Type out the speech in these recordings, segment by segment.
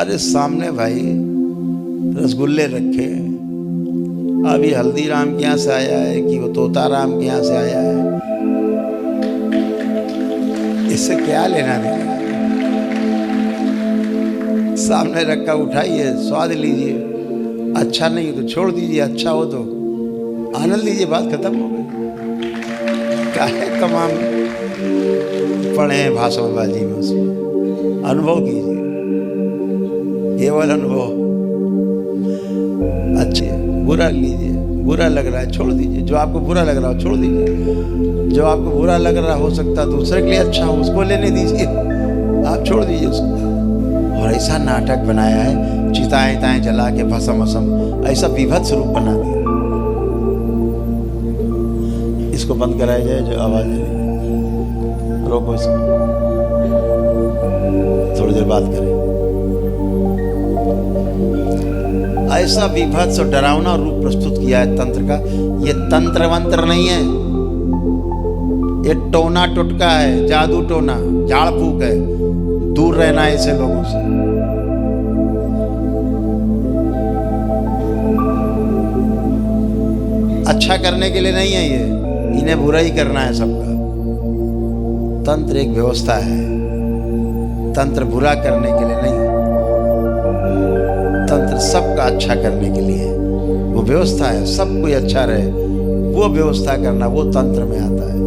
अरे सामने भाई रसगुल्ले रखे, अभी हल्दीराम के यहाँ से आया है कि वो तोताराम के यहाँ से आया है, इससे क्या लेना देना। सामने रखा, उठाइए, स्वाद लीजिए, अच्छा नहीं हो तो छोड़ दीजिए, अच्छा हो तो आनंद लीजिए, बात खत्म हो गई। काहे तमाम पढ़े हैं भाषणबाजी में, उसमें अनुभव कीजिए, केवल अनुभव। अच्छे बुरा लीजिए, बुरा लग रहा है छोड़ दीजिए, जो आपको बुरा लग रहा हो छोड़ दीजिए, जो आपको बुरा लग रहा हो सकता है दूसरे के लिए अच्छा हो, उसको लेने दीजिए, आप छोड़ दीजिए उसको। और ऐसा नाटक बनाया है, चिताएं ताएं जला के भसम वसम, ऐसा विभत्स रूप बना दिया। इसको बंद कराया जाए, जो आवाज है, रोको इसको, थोड़ी देर बात करें। ऐसा विभत्स और डरावना रूप प्रस्तुत किया है तंत्र का। ये तंत्र मंत्र नहीं है, ये टोना टुटका है, जादू टोना, झाड़ फूक है। दूर रहना है ऐसे लोगों से। अच्छा करने के लिए नहीं है ये, इन्हें बुरा ही करना है सबका। तंत्र एक व्यवस्था है, तंत्र बुरा करने के लिए नहीं, तंत्र सबका अच्छा करने के लिए वो व्यवस्था है, सब कोई अच्छा रहे, वो व्यवस्था करना वो तंत्र में आता है।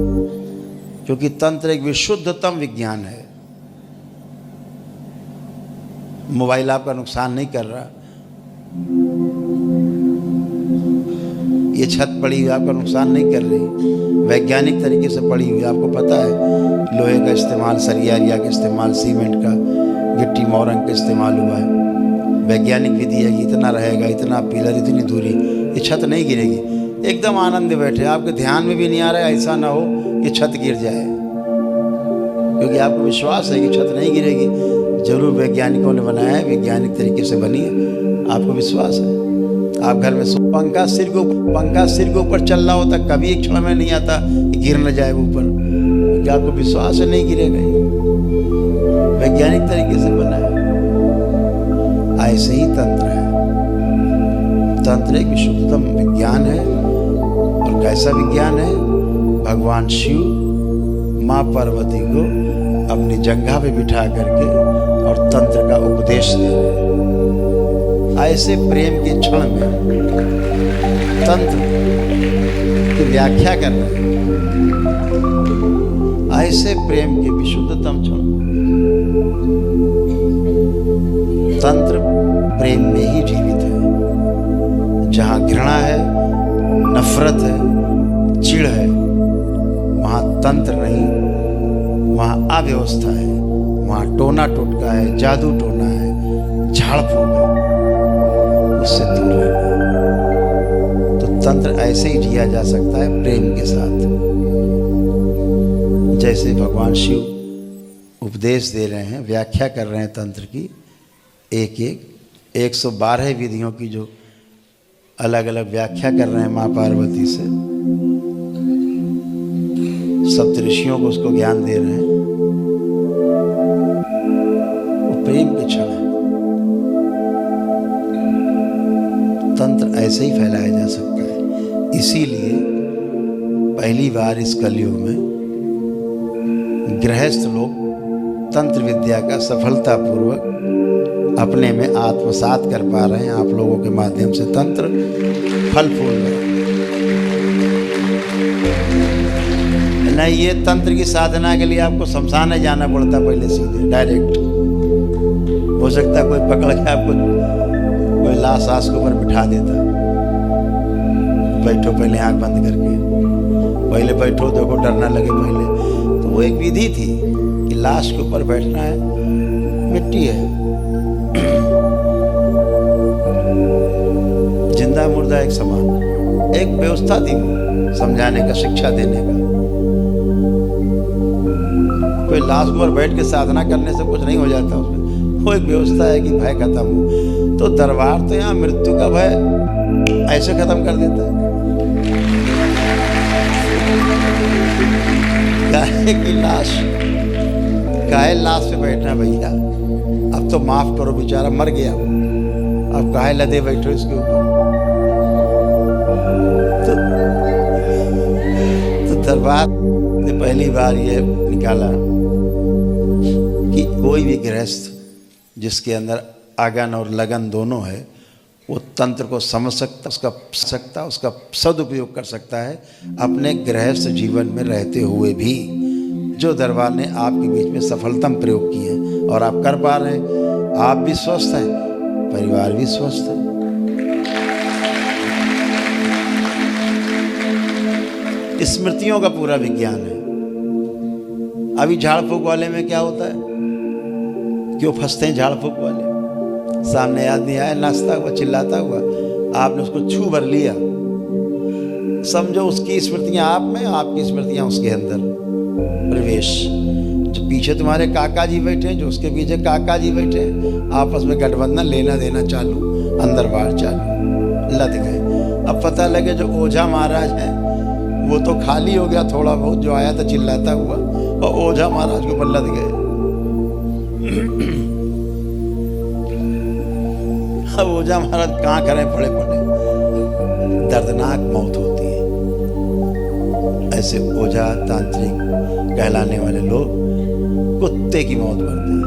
क्योंकि तंत्र एक विशुद्धतम विज्ञान है। मोबाइल आपका नुकसान नहीं कर रहा, ये छत पड़ी हुई आपका नुकसान नहीं कर रही, वैज्ञानिक तरीके से पड़ी हुई। आपको पता है लोहे का इस्तेमाल, सरिया का इस्तेमाल, सीमेंट का, गिट्टी मोरंग का इस्तेमाल हुआ है। वैज्ञानिक विधि है, इतना रहेगा, इतना पिलर, इतनी दूरी, ये छत नहीं गिरेगी। एकदम आनंद में बैठे, आपके ध्यान में भी नहीं आ रहा है, ऐसा ना हो कि छत गिर जाए, क्योंकि आपको विश्वास है कि छत नहीं गिरेगी। जरूर वैज्ञानिकों ने बनाया है, वैज्ञानिक तरीके से बनी है, आपको विश्वास है। आप घर में पंखा सिर के ऊपर चल रहा होता, कभी एक क्षण में नहीं आता कि गिर न जाए ऊपर, क्योंकि आपको विश्वास है नहीं गिरेगा, वैज्ञानिक तरीके से बना है। ऐसे ही तंत्र है, तंत्र एक विशुद्धतम विज्ञान है। और कैसा विज्ञान है? भगवान शिव माँ पार्वती को अपनी जंघा पे बिठा करके और तंत्र का उपदेश दे रहे हैं। ऐसे प्रेम के क्षण में तंत्र की व्याख्या कर रहे हैं, ऐसे प्रेम के विशुद्धतम क्षण। तंत्र प्रेम में ही जीवित है। जहाँ घृणा है, नफरत है, चिढ़ है, वहाँ तंत्र नहीं, वहाँ अव्यवस्था है, वहाँ टोना टोटका है, जादू टोना है, झाड़ फूक है, उससे दूर रहना। तो तंत्र ऐसे ही जिया जा सकता है, प्रेम के साथ। जैसे भगवान शिव उपदेश दे रहे हैं, व्याख्या कर रहे हैं तंत्र की, एक 112 विधियों की जो अलग अलग व्याख्या कर रहे हैं माँ पार्वती से, सप्तऋषियों को उसको ज्ञान दे रहे हैं। वो प्रेम के क्षण है। तंत्र ऐसे ही फैलाया जा सकता है। इसीलिए पहली बार इस कलयुग में गृहस्थ लोग तंत्र विद्या का सफलतापूर्वक अपने में आत्मसात कर पा रहे हैं। आप लोगों के माध्यम से तंत्र फल फूल रहा है। नहीं, ये तंत्र की साधना के लिए आपको शमशान जाना पड़ता, पहले सीधे डायरेक्ट। हो सकता है कोई पकड़ के आपको कोई लाश आस के ऊपर बिठा देता, बैठो पहले आंख बंद करके, पहले बैठो, देखो डर ना लगे पहले। तो वो एक विधि थी कि लाश के ऊपर बैठना है, मिट्टी है, जिंदा मुर्दा एक समान, एक व्यवस्था थी समझाने का, शिक्षा देने का। कोई लाश पर बैठ के साधना करने से कुछ नहीं हो जाता उसमें, वो एक व्यवस्था है कि भय खत्म हो। तो दरबार तो यहाँ मृत्यु का भय ऐसे खत्म कर देता है। काहे की लाश, काहे लाश पे बैठना भैया, अब तो माफ करो, बेचारा मर गया, अब काहे लदे बैठो इसके ऊपर। तो दरबार ने पहली बार ये निकाला कि कोई भी गृहस्थ जिसके अंदर आगन और लगन दोनों है, वो तंत्र को समझ सकता, उसका सदुपयोग कर सकता है अपने गृहस्थ जीवन में रहते हुए भी, जो दरबार ने आपके बीच में सफलतम प्रयोग किए हैं और आप कर पा रहे हैं। आप भी स्वस्थ हैं, परिवार भी स्वस्थ है। स्मृतियों का पूरा विज्ञान है। अभी झाड़ फूक वाले में क्या होता है, क्यों फंसते हैं झाड़ फूक वाले? सामने आदमी आया नाचता हुआ चिल्लाता हुआ, आपने उसको छू भर लिया, समझो उसकी स्मृतियां आप में, आपकी स्मृतियां उसके अंदर प्रवेश। जो पीछे तुम्हारे काका जी बैठे हैं, जो उसके पीछे काका जी बैठे हैं, आपस में गठबंधन, लेना देना चालू, अंदर बाहर चालू, लद गए। अब पता लगे जो ओझा महाराज है वो तो खाली हो गया, थोड़ा बहुत जो आया था चिल्लाता हुआ, और ओझा महाराज के ऊपर लद गए। अब ओझा महाराज कहाँ करें, पड़े पड़े, दर्दनाक मौत होती है। ऐसे ओझा तांत्रिक कहलाने वाले लोग कुत्ते की मौत मरते हैं।